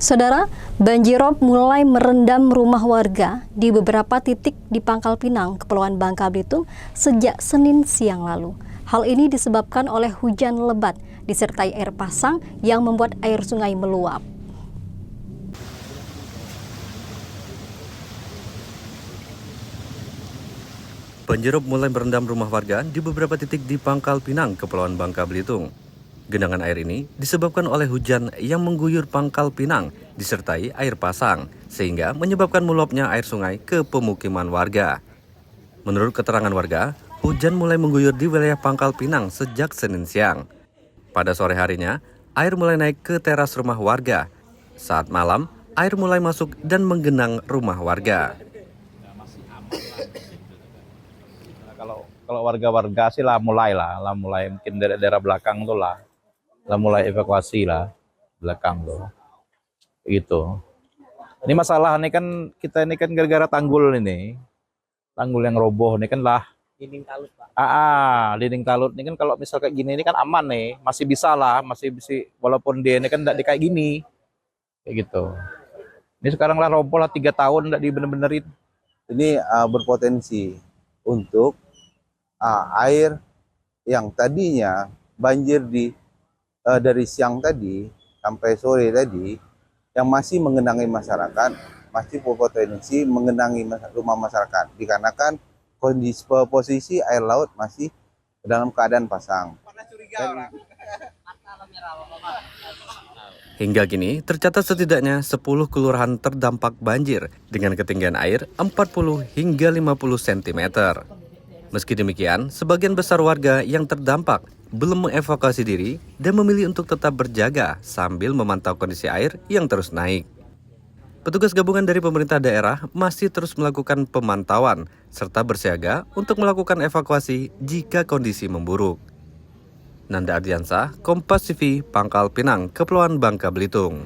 Saudara, banjirop mulai merendam rumah warga di beberapa titik di Pangkal Pinang, Kepulauan Bangka Belitung sejak Senin siang lalu. Hal ini disebabkan oleh hujan lebat disertai air pasang yang membuat air sungai meluap. Banjirop mulai merendam rumah warga di beberapa titik di Pangkal Pinang, Kepulauan Bangka Belitung. Genangan air ini disebabkan oleh hujan yang mengguyur Pangkal Pinang disertai air pasang, sehingga menyebabkan meluapnya air sungai ke pemukiman warga. Menurut keterangan warga, hujan mulai mengguyur di wilayah Pangkal Pinang sejak Senin siang. Pada sore harinya, air mulai naik ke teras rumah warga. Saat malam, air mulai masuk dan menggenang rumah warga. Kalau warga-warga sih mulai mungkin dari daerah belakang tuh lah mulai evakuasi lah belakang tuh gitu. Ini masalah nih kan kita ini kan gara-gara tanggul yang roboh ini kan lah Dinding talut, Pak. dinding talut ini kan kalau misal kayak gini ini kan aman nih, masih bisa walaupun dia ini kan tidak kayak gini kayak gitu. Ini sekarang lah roboh lah 3 tahun tidak dibener-benerin. Ini berpotensi untuk air yang tadinya banjir dari siang tadi sampai sore tadi yang masih mengenangi masyarakat, masih berpotensi mengenangi rumah masyarakat dikarenakan posisi air laut masih dalam keadaan pasang. Hingga kini tercatat setidaknya 10 kelurahan terdampak banjir dengan ketinggian air 40 hingga 50 cm. Meski demikian, sebagian besar warga yang terdampak belum mengevakuasi diri dan memilih untuk tetap berjaga sambil memantau kondisi air yang terus naik. Petugas gabungan dari pemerintah daerah masih terus melakukan pemantauan serta bersiaga untuk melakukan evakuasi jika kondisi memburuk. Nanda Ardiansah, Kompas TV, Pangkal Pinang, Kepulauan Bangka Belitung.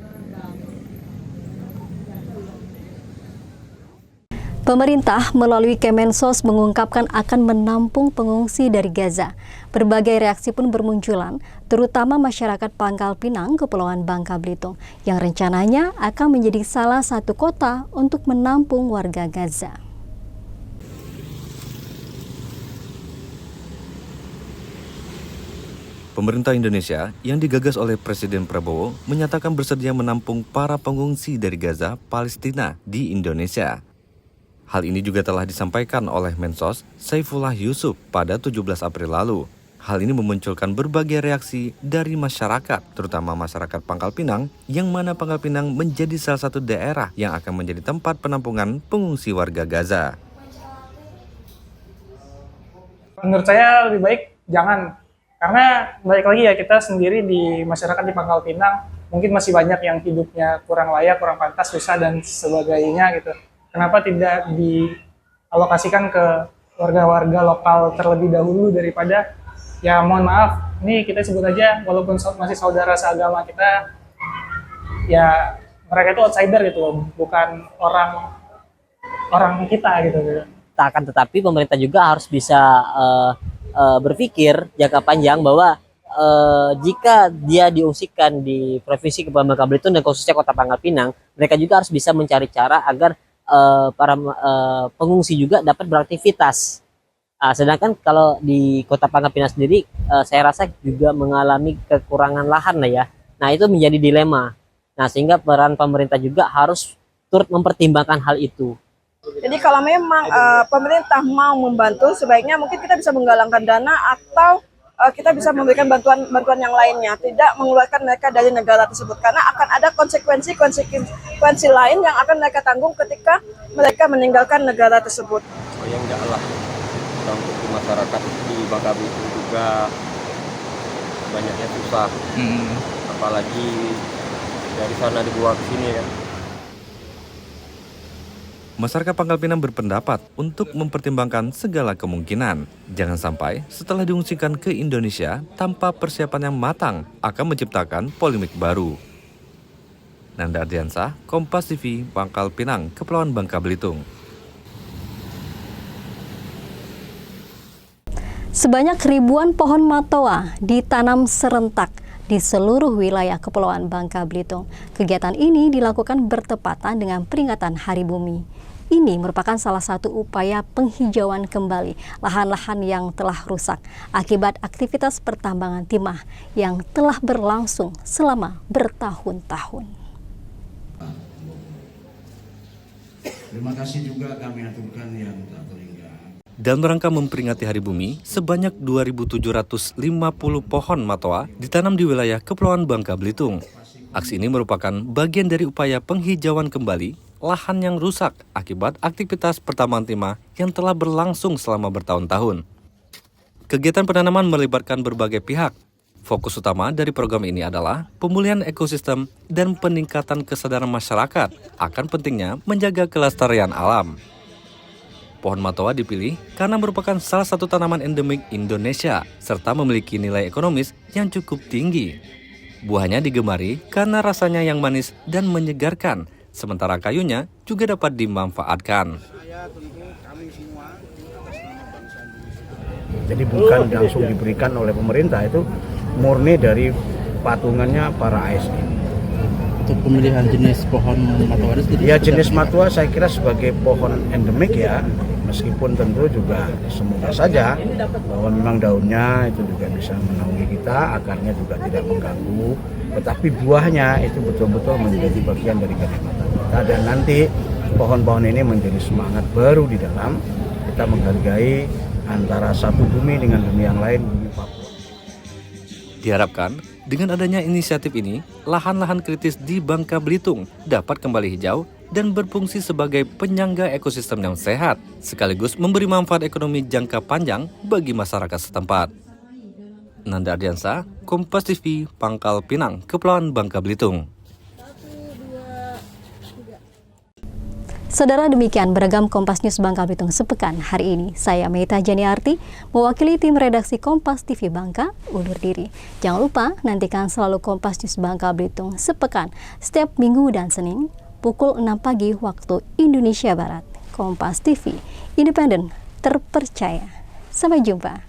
Pemerintah melalui Kemensos mengungkapkan akan menampung pengungsi dari Gaza. Berbagai reaksi pun bermunculan, terutama masyarakat Pangkal Pinang, Kepulauan Bangka Belitung, yang rencananya akan menjadi salah satu kota untuk menampung warga Gaza. Pemerintah Indonesia yang digagas oleh Presiden Prabowo menyatakan bersedia menampung para pengungsi dari Gaza, Palestina di Indonesia. Hal ini juga telah disampaikan oleh Mensos Saifullah Yusuf pada 17 April lalu. Hal ini memunculkan berbagai reaksi dari masyarakat, terutama masyarakat Pangkal Pinang, yang mana Pangkal Pinang menjadi salah satu daerah yang akan menjadi tempat penampungan pengungsi warga Gaza. Menurut saya lebih baik jangan, karena balik lagi ya, kita sendiri di masyarakat di Pangkal Pinang mungkin masih banyak yang hidupnya kurang layak, kurang pantas, susah dan sebagainya gitu. Kenapa tidak dialokasikan ke warga-warga lokal terlebih dahulu daripada, ya mohon maaf, ini kita sebut aja walaupun masih saudara seagama kita, ya mereka itu outsider gitu, bukan orang kita gitu. Akan tetapi pemerintah juga harus bisa berpikir jangka panjang bahwa jika dia diungsikan di Provinsi Kepulauan Bangka Belitung dan khususnya Kota Pangkal Pinang, mereka juga harus bisa mencari cara agar para pengungsi juga dapat beraktivitas. Sedangkan kalau di Kota Pangkal Pinang sendiri, saya rasa juga mengalami kekurangan lahan lah ya. Nah, itu menjadi dilema. Nah, sehingga peran pemerintah juga harus turut mempertimbangkan hal itu. Jadi kalau memang pemerintah mau membantu, sebaiknya mungkin kita bisa menggalangkan dana atau kita bisa memberikan bantuan yang lainnya, tidak mengeluarkan mereka dari negara tersebut, karena akan ada konsekuensi lain yang akan mereka tanggung ketika mereka meninggalkan negara tersebut. Oh ya enggak lah, untuk masyarakat di Bangka Belitung juga banyaknya susah, apalagi dari sana dibawa ke sini ya. Masyarakat Pangkal Pinang berpendapat untuk mempertimbangkan segala kemungkinan. Jangan sampai setelah diungsikan ke Indonesia tanpa persiapan yang matang akan menciptakan polemik baru. Nanda Ardiansah, Kompas TV, Pangkal Pinang, Kepulauan Bangka Belitung. Sebanyak ribuan pohon matoa ditanam serentak di seluruh wilayah Kepulauan Bangka Belitung. Kegiatan ini dilakukan bertepatan dengan peringatan Hari Bumi. Ini merupakan salah satu upaya penghijauan kembali lahan-lahan yang telah rusak akibat aktivitas pertambangan timah yang telah berlangsung selama bertahun-tahun. Terima kasih juga kami aturkan yang tak terhingga. Dalam rangka memperingati Hari Bumi, sebanyak 2.750 pohon matoa ditanam di wilayah Kepulauan Bangka Belitung. Aksi ini merupakan bagian dari upaya penghijauan kembali lahan yang rusak akibat aktivitas pertambangan timah yang telah berlangsung selama bertahun-tahun. Kegiatan penanaman melibatkan berbagai pihak. Fokus utama dari program ini adalah pemulihan ekosistem dan peningkatan kesadaran masyarakat akan pentingnya menjaga kelestarian alam. Pohon matoa dipilih karena merupakan salah satu tanaman endemik Indonesia serta memiliki nilai ekonomis yang cukup tinggi. Buahnya digemari karena rasanya yang manis dan menyegarkan, sementara kayunya juga dapat dimanfaatkan. Jadi bukan langsung diberikan oleh pemerintah, itu murni dari patungannya para ASN. Untuk pemilihan jenis pohon matua Ya, jenis matua saya kira sebagai pohon endemik ya, meskipun tentu juga semoga saja bahwa memang daunnya itu juga bisa menaungi kita, akarnya juga tidak mengganggu, tetapi buahnya itu betul-betul menjadi bagian dari kenikmatan kita, dan nanti pohon-pohon ini menjadi semangat baru di dalam kita menghargai antara satu bumi dengan bumi yang lain, bumi Papua. Diharapkan, dengan adanya inisiatif ini, lahan-lahan kritis di Bangka Belitung dapat kembali hijau dan berfungsi sebagai penyangga ekosistem yang sehat, sekaligus memberi manfaat ekonomi jangka panjang bagi masyarakat setempat. Nanda Ardiansa, Kompas TV, Pangkal Pinang, Kepulauan Bangka Belitung. Saudara, demikian beragam Kompas News Bangka Belitung sepekan hari ini. Saya Meita Janiarti, mewakili tim redaksi Kompas TV Bangka, undur diri. Jangan lupa nantikan selalu Kompas News Bangka Belitung sepekan setiap Minggu dan Senin pukul 6 pagi waktu Indonesia Barat. Kompas TV, independen, terpercaya. Sampai jumpa.